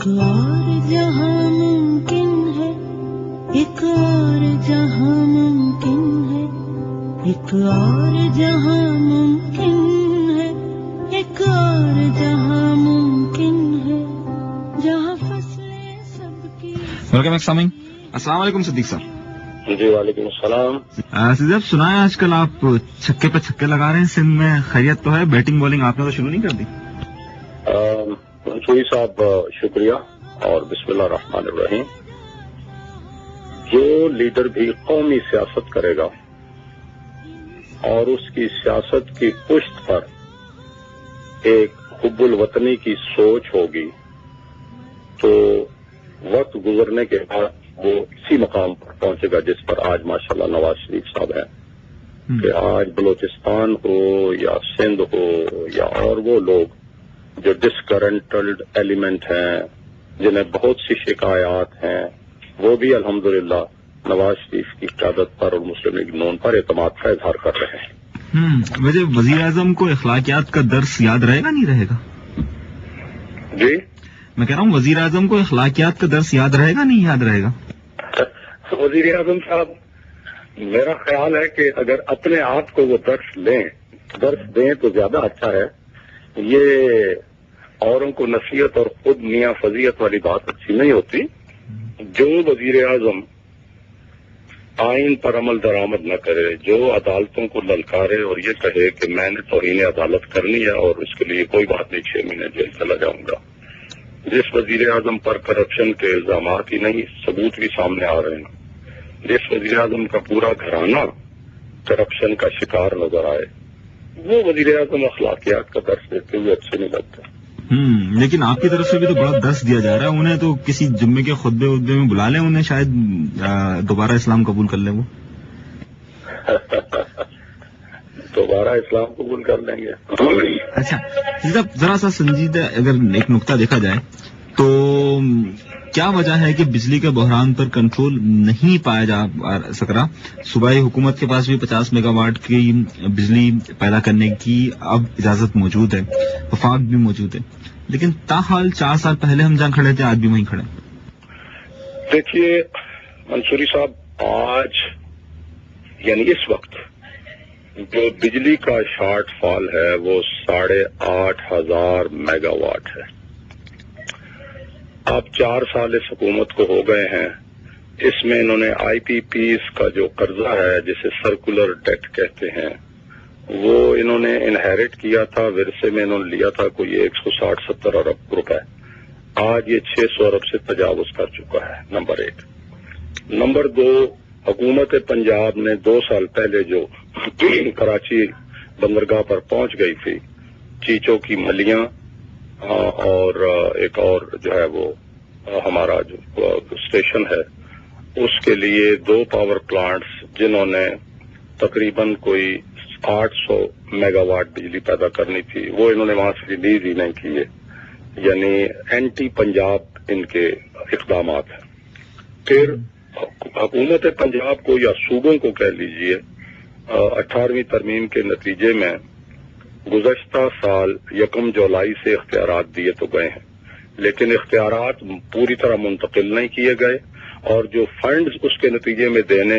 ایک اور جہاں ممکن ہے، ایک اور جہاں ممکن ہے، ایک اور جہاں ممکن ہے، ایک اور جہاں ممکن ہے، جہاں فصلیں سب کی. السلام علیکم صدیق صاحب. جی وعلیکم السلام. صاحب سنا ہے آج کل آپ چھکے پہ چھکے لگا رہے ہیں سندھ میں، خیریت تو ہے؟ بیٹنگ بالنگ آپ نے تو شروع نہیں کر دی؟ منصوری صاحب شکریہ اور بسم اللہ الرحمن الرحیم. جو لیڈر بھی قومی سیاست کرے گا اور اس کی سیاست کی پشت پر ایک حب الوطنی کی سوچ ہوگی تو وقت گزرنے کے بعد وہ اسی مقام پر پہنچے گا جس پر آج ماشاءاللہ نواز شریف صاحب ہیں. کہ آج بلوچستان ہو یا سندھ ہو یا اور وہ لوگ جو ڈسکرنٹلڈ ایلیمنٹ ہیں، جنہیں بہت سی شکایات ہیں، وہ بھی الحمدللہ نواز شریف کی قیادت پر اور مسلم لیگ نون پر اعتماد کا اظہار کر رہے ہیں. وجہ وزیر اعظم کو اخلاقیات کا درس یاد رہے گا نہیں رہے گا؟ جی میں کہہ رہا ہوں وزیر اعظم کو اخلاقیات کا درس یاد رہے گا نہیں یاد رہے گا؟ وزیر اعظم صاحب میرا خیال ہے کہ اگر اپنے آپ کو وہ درس دیں تو زیادہ اچھا ہے. یہ اوروں کو نصیحت اور خود میاں فضیحت والی بات اچھی نہیں ہوتی. جو وزیر اعظم آئین پر عمل درآمد نہ کرے، جو عدالتوں کو للکارے اور یہ کہے کہ میں نے توہین عدالت کرنی ہے اور اس کے لیے کوئی بات نہیں 6 مہینے جیل چلا جاؤں گا، جس وزیر اعظم پر کرپشن کے الزامات ہی نہیں ثبوت بھی سامنے آ رہے ہیں، جس وزیر اعظم کا پورا گھرانہ کرپشن کا شکار نظر آئے، وہ وزیر اعظم اخلاقیات کا درس دیتے ہوئے اچھے نہیں لگتے. لیکن آپ کی طرف سے بھی تو بڑا درس دیا جا رہا ہے. انہیں تو کسی جمعے کے خطبے میں بلا لیں، انہیں شاید دوبارہ اسلام قبول کر لیں. وہ دوبارہ اسلام قبول کر لیں گے. اچھا ذرا سا سنجیدہ اگر ایک نقطہ دیکھا جائے تو کیا وجہ ہے کہ بجلی کے بحران پر کنٹرول نہیں پایا جا سک رہا؟ صوبائی حکومت کے پاس بھی 50 میگا واٹ کی بجلی پیدا کرنے کی اب اجازت موجود ہے، وفاق بھی موجود ہے، لیکن تاحال 4 سال پہلے ہم جہاں کھڑے تھے آج بھی وہیں کھڑے. دیکھیے منصوری صاحب، آج یعنی اس وقت جو بجلی کا شارٹ فال ہے وہ 8,500 میگا واٹ ہے. اب 4 سال اس حکومت کو ہو گئے ہیں. اس میں انہوں نے آئی پی پیز کا جو قرضہ ہے جسے سرکولر ڈیٹ کہتے ہیں وہ انہوں نے انہیرٹ کیا تھا، ورثے میں انہوں نے لیا تھا کوئی 160-70 ارب روپے. آج یہ 600 ارب سے تجاوز کر چکا ہے. نمبر 1. نمبر 2، حکومت پنجاب نے 2 سال پہلے جو کراچی بندرگاہ پر پہنچ گئی تھی، چیچو کی ملیاں اور ایک اور جو ہے وہ ہمارا جو اسٹیشن ہے، اس کے لیے 2 پاور پلانٹس جنہوں نے تقریباً کوئی 800 میگا واٹ بجلی پیدا کرنی تھی، وہ انہوں نے وہاں سے ریلیز ہی نہیں کیے. یعنی اینٹی پنجاب ان کے اقدامات ہیں. پھر حکومت پنجاب کو یا صوبوں کو کہہ لیجئے 18ویں ترمیم کے نتیجے میں گزشتہ سال 1 جولائی سے اختیارات دیے تو گئے ہیں، لیکن اختیارات پوری طرح منتقل نہیں کیے گئے، اور جو فنڈز اس کے نتیجے میں دینے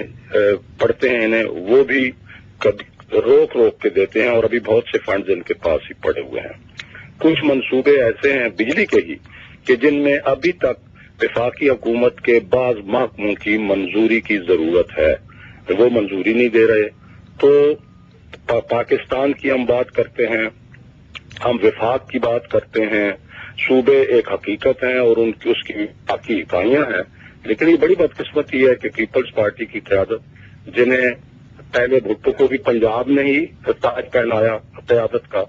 پڑتے ہیں انہیں وہ بھی روک کے دیتے ہیں، اور ابھی بہت سے فنڈز ان کے پاس ہی پڑے ہوئے ہیں. کچھ منصوبے ایسے ہیں بجلی کے ہی کہ جن میں ابھی تک وفاقی حکومت کے بعض محکموں کی منظوری کی ضرورت ہے، وہ منظوری نہیں دے رہے. تو پاکستان کی ہم بات کرتے ہیں، ہم وفاق کی بات کرتے ہیں، صوبے ایک حقیقت ہیں اور اس کی باقی اکائیاں ہیں. لیکن یہ بڑی بدقسمتی ہے کہ پیپلز پارٹی کی قیادت، جنہیں پہلے بھٹو کو بھی پنجاب نے ہی تاج پہنایا قیادت کا،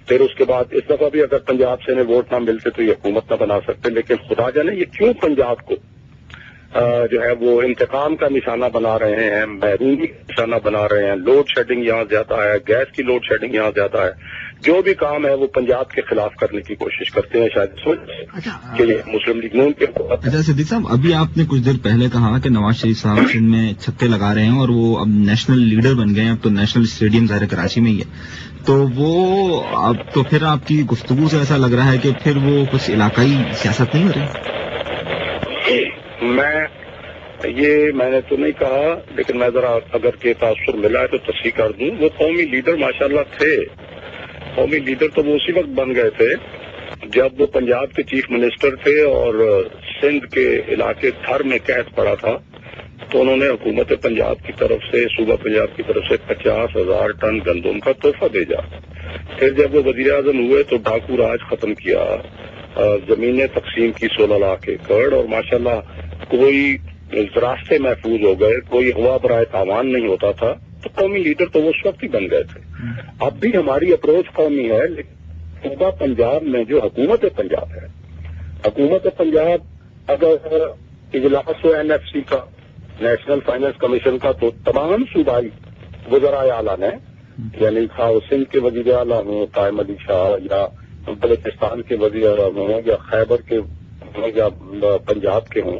پھر اس کے بعد اس دفعہ بھی اگر پنجاب سے انہیں ووٹ نہ ملتے تو یہ حکومت نہ بنا سکتے. لیکن خدا جانے یہ کیوں پنجاب کو جو ہے وہ انتقام کا نشانہ بنا رہے ہیں، محرومی کا نشانہ بنا رہے ہیں. لوڈ شیڈنگ یہاں زیادہ ہے، گیس کی لوڈ شیڈنگ یہاں زیادہ ہے. جو بھی کام ہے وہ پنجاب کے خلاف کرنے کی کوشش کرتے ہیں، شاید سوچ کہ یہ مسلم لیگ نون کے. اچھا صدیق صاحب، ابھی آپ نے کچھ دیر پہلے کہا کہ نواز شریف صاحب سندھ میں چھکے لگا رہے ہیں اور وہ اب نیشنل لیڈر بن گئے ہیں، اب تو نیشنل اسٹیڈیم ظاہر کراچی میں ہی ہے، تو وہ اب تو پھر آپ کی گفتگو سے ایسا لگ رہا ہے کہ پھر وہ کچھ علاقائی سیاست نہیں ہو رہی. میں نے تو نہیں کہا، لیکن میں ذرا اگر کہ تاثر ملا ہے تو تصحیح کر دوں. وہ قومی لیڈر ماشاءاللہ تھے، قومی لیڈر تو وہ اسی وقت بن گئے تھے جب وہ پنجاب کے چیف منسٹر تھے اور سندھ کے علاقے تھر میں قحط پڑا تھا، تو انہوں نے حکومت پنجاب کی طرف سے، صوبہ پنجاب کی طرف سے 50,000 ٹن گندم کا تحفہ بھیجا. پھر جب وہ وزیر اعظم ہوئے تو ڈاکو راج ختم کیا، زمینیں تقسیم کی 16 لاکھ ایکڑ، اور ماشاءاللہ کوئی راستے محفوظ ہو گئے، کوئی ہوا برائے تاوان نہیں ہوتا تھا. تو قومی لیڈر تو وہ اس وقت ہی بن گئے تھے. اب بھی ہماری اپروچ قومی ہے، لیکن صوبہ پنجاب میں جو حکومت پنجاب ہے، حکومت پنجاب اگر اجلاس ہو NFC کا، نیشنل فائنانس کمیشن کا، تو تمام صوبائی وزرائے اعلیٰ نے، یعنی سندھ کے وزیر اعلیٰ ہوں قائم علی شاہ، یا بلوچستان کے وزیر اعلیٰ ہوں، یا خیبر کے ہوں، یا پنجاب کے ہوں،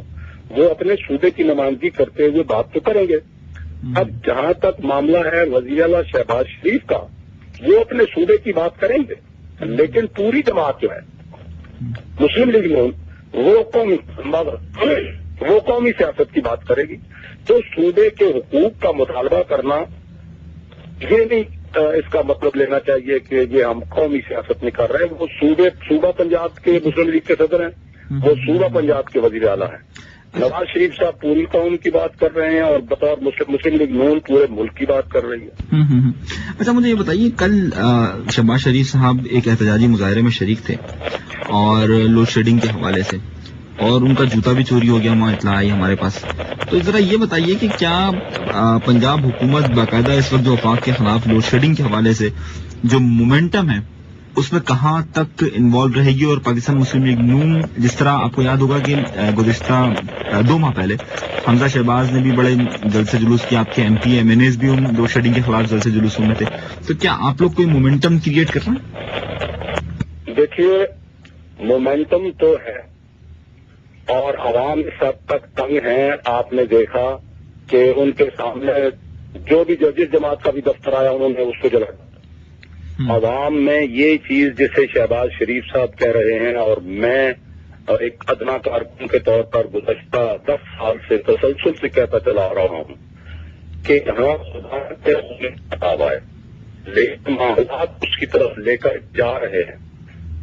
وہ اپنے صوبے کی نمائندگی کرتے ہوئے بات تو کریں گے. اب جہاں تک معاملہ ہے وزیر اعلیٰ شہباز شریف کا، وہ اپنے صوبے کی بات کریں گے، لیکن پوری جماعت جو ہے مسلم لیگ نون وہ قومی سیاست کی بات کرے گی. تو صوبے کے حقوق کا مطالبہ کرنا، یہ نہیں اس کا مطلب لینا چاہیے کہ یہ ہم قومی سیاست نہیں کر رہے ہیں. وہ صوبہ پنجاب کے مسلم لیگ کے صدر ہیں، وہ صوبہ پنجاب کے وزیر اعلیٰ ہیں. نواز شریف صاحب پوری قوم کی بات کر رہے ہیں اور بطور مسلم لیگ نون پورے ملک کی بات کر رہی ہے. اچھا مجھے یہ بتائیے، کل شہباز شریف صاحب ایک احتجاجی مظاہرے میں شریک تھے اور لوڈ شیڈنگ کے حوالے سے، اور ان کا جوتا بھی چوری ہو گیا، وہاں اطلاع آئی ہمارے پاس. تو ذرا یہ بتائیے کہ کیا پنجاب حکومت باقاعدہ اس وقت جو وفاق کے خلاف لوڈ شیڈنگ کے حوالے سے جو مومنٹم ہے اس میں کہاں تک انوالو رہے گی؟ اور پاکستان مسلم لیگ نون، جس طرح آپ کو یاد ہوگا کہ گزشتہ 2 ماہ پہلے حمزہ شہباز نے بھی بڑے جلسے جلوس کیا، آپ کے MP MNAs بھی ان لوڈ شیڈنگ کے خلاف جلسے جلوسوں میں تھے، تو کیا آپ لوگ کوئی مومنٹم کریٹ کر رہے ہیں؟ دیکھیے، مومنٹم تو ہے اور عوام سب تک تنگ ہیں. آپ نے دیکھا کہ ان کے سامنے جو بھی جس جماعت کا بھی دفتر آیا انہوں نے اس کو جلا. عوام میں یہ چیز جسے شہباز شریف صاحب کہہ رہے ہیں، اور میں ایک ادنا کارکن کے طور پر گزشتہ 10 سال سے تسلسل سے کہتا چلا رہا ہوں کہ یہاں ہوا ہے، لیکن معاملات اس کی طرف لے کر جا رہے ہیں.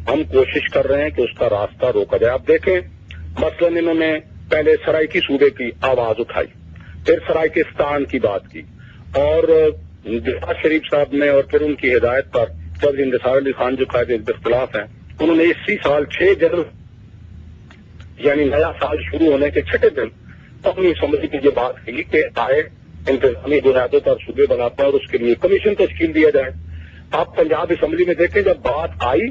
ہم کوشش کر رہے ہیں کہ اس کا راستہ روکا جائے. آپ دیکھیں مثلاً انہوں نے پہلے سرائکی صوبے کی آواز اٹھائی، پھر سرائکستان کی بات کی، اور نواز شریف صاحب نے اور پھر ان کی ہدایت پر چودھری انتصار علی خان جو قائد اختلاف ہیں، انہوں نے اسی سال 6 جنوری یعنی نیا سال شروع ہونے کے 6 دن اپنی اسمبلی کی یہ بات کی کہ آئے انتظامی بنیادوں پر صوبے بناتے ہیں اور اس کے لیے کمیشن تشکیل دیا جائے. آپ پنجاب اسمبلی میں دیکھیں، جب بات آئی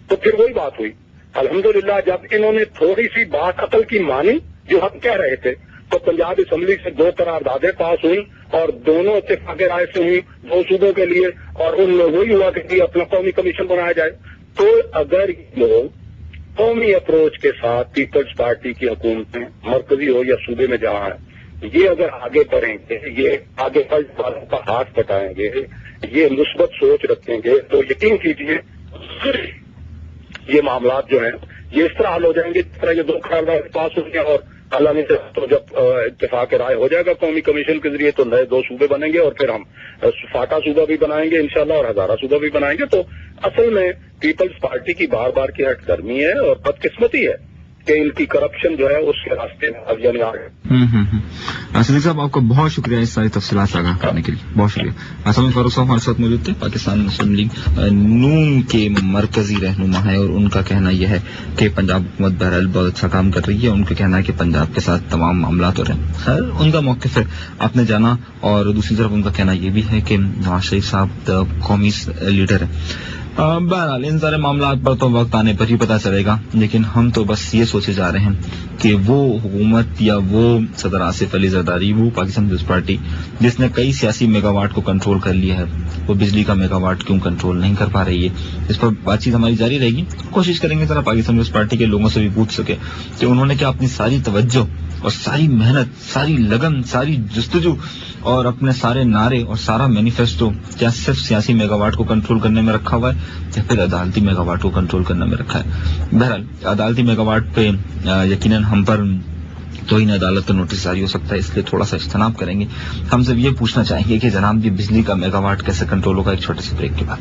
تو پھر وہی بات ہوئی. الحمدللہ جب انہوں نے تھوڑی سی بات عقل کی مانی جو ہم کہہ رہے تھے، تو پنجاب اسمبلی سے 2 قراردادیں پاس ہوئی اور دونوں اتفاق رائے سے ہوئی 2 صوبوں کے لیے، اور ان میں وہی ہوا کہ اپنا قومی کمیشن بنایا جائے. تو اگر لوگ قومی اپروچ کے ساتھ پیپلز پارٹی کی حکومتیں مرکزی ہو یا صوبے میں جہاں ہے، یہ اگر آگے بڑھیں گے، یہ آگے فرض والوں کا ہاتھ بٹائیں گے، یہ مثبت سوچ رکھیں گے، تو یقین کیجیے یہ معاملات جو ہیں یہ اس طرح حل ہو جائیں گے جس طرح یہ 2 قرارداد پاس ہوں گے، اور اللہ نے تو جب اتفاق رائے ہو جائے گا قومی کمیشن کے ذریعے تو نئے 2 صوبے بنیں گے، اور پھر ہم فاٹا صوبہ بھی بنائیں گے انشاءاللہ، اور ہزارہ صوبہ بھی بنائیں گے. تو اصل میں پیپلز پارٹی کی بار بار کی ہٹ گرمی ہے اور بدقسمتی ہے کہ ان کی کرپشن جو ہے اس کے راستے میں اب یعنی آ گئے. صدیق صاحب آپ کا بہت شکریہ اس ساری تفصیلات آگاہ کرنے کے لیے، بہت شکریہ. اسامہ فاروق صاحب ہمارے ساتھ موجود تھے، پاکستان مسلم لیگ نون کے مرکزی رہنما ہے، اور ان کا کہنا یہ ہے کہ پنجاب حکومت بہرحال بہت اچھا کام کر رہی ہے. ان کا کہنا ہے کہ پنجاب کے ساتھ تمام معاملات ہو رہے ہیں. خیر ان کا موقف ہے، آپ نے جانا. اور دوسری طرف ان کا کہنا یہ بھی ہے کہ نواز شریف صاحب قومی لیڈر ہے. بہرحال ان سارے معاملات پر تو وقت آنے پر ہی پتہ چلے گا، لیکن ہم تو بس یہ سوچے جا رہے ہیں کہ وہ حکومت یا وہ صدر آصف علی زرداری، وہ پاکستان پیپلز پارٹی جس نے کئی سیاسی میگا واٹ کو کنٹرول کر لیا ہے، وہ بجلی کا میگا واٹ کیوں کنٹرول نہیں کر پا رہی ہے؟ اس پر بات چیت ہماری جاری رہے گی، کوشش کریں گے ذرا پاکستان پیپلز پارٹی کے لوگوں سے بھی پوچھ سکے کہ انہوں نے کیا اپنی ساری توجہ اور ساری محنت، ساری لگن، ساری جستجو اور اپنے سارے نعرے اور سارا مینیفیسٹو کیا صرف سیاسی میگا واٹ کو کنٹرول کرنے میں رکھا ہوا ہے یا پھر عدالتی میگا واٹ کو کنٹرول کرنے میں رکھا ہے؟ بہرحال عدالتی میگا واٹ پہ یقیناً ہم پر توہین عدالت کا نوٹس جاری ہو سکتا ہے، اس لیے تھوڑا سا اجتناب کریں گے۔ ہم سے یہ پوچھنا چاہیں گے کہ جناب یہ بجلی کا میگا واٹ کیسے کنٹرول ہوگا؟ ایک چھوٹے سے بریک کے بعد۔